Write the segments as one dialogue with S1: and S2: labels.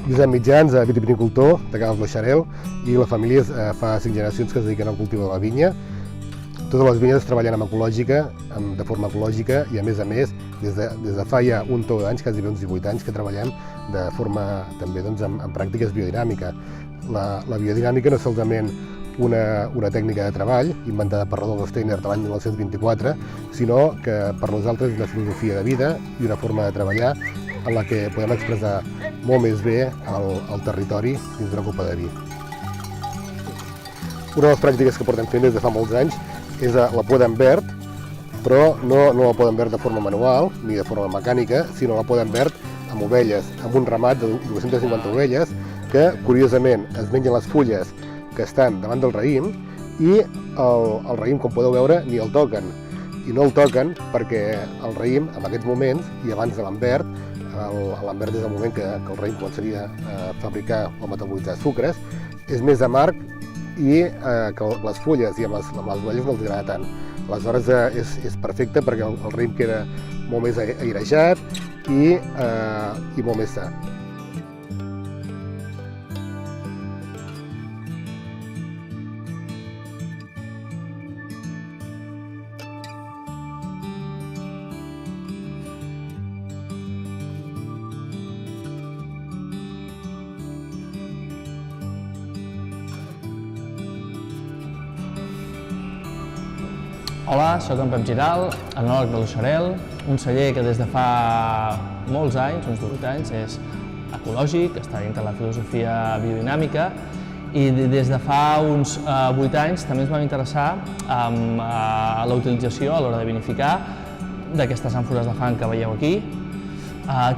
S1: Josep Mitjans, vitivinicultor de Cales lo Xarel, i la família fa 5 generacions que es dediquen al cultiu de la vinya. Totes les vinyes es treballen de forma ecològica i, a més, des de fa ja un tou d'anys, quasi uns 18 anys, que treballem de forma també en pràctiques biodinàmica. La biodinàmica no és solament una tècnica de treball inventada per Rudolf Steiner l'any 1924, sinó que per nosaltres és una filosofia de vida i una forma de treballar en la que podem expressar molt més bé el territori dins d'una copa de vi. Una de les pràctiques que portem fent des de fa molts anys és la poda en verd, però no la poda en verd de forma manual ni de forma mecànica, sinó la poda en verd amb ovelles, amb un ramat de 250 ovelles que, curiosament, es mengen les fulles que estan davant del raïm i el raïm, com podeu veure, ni el toquen. I no el toquen perquè el raïm, en aquests moments, i abans de l'envert, l'envert és el moment que el raïm començaria a fabricar o a metabolitzar sucres, és més amarg i que les fulles i amb les ovelles no els agrada tant. Aleshores és perfecte perquè el raïm queda molt més airejat i molt més sa.
S2: Hola, soc en Pep Giral, enòleg de lo Xarel, un celler que des de fa molts anys, uns 18 anys, és ecològic, està dintre la filosofia biodinàmica i des de fa uns 8 anys també ens vam interessar en la utilització a l'hora de vinificar d'aquestes àmfores de fang que veieu aquí,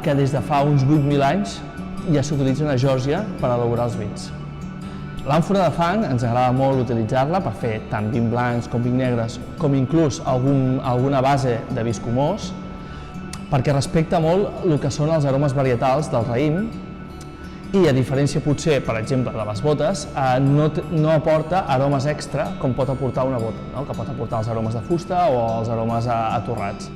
S2: que des de fa uns 8.000 anys ja s'utilitzen a Geòrgia per elaborar els vins. L'àmfora de fang ens agrada molt utilitzar-la per fer tant vins blancs com vins negres, com inclús alguna base de vi escumós, perquè respecta molt el que són els aromes varietals del raïm i, a diferència potser, per exemple, de les botes, no aporta aromes extra com pot aportar una bota, que pot aportar els aromes de fusta o els aromes atorrats.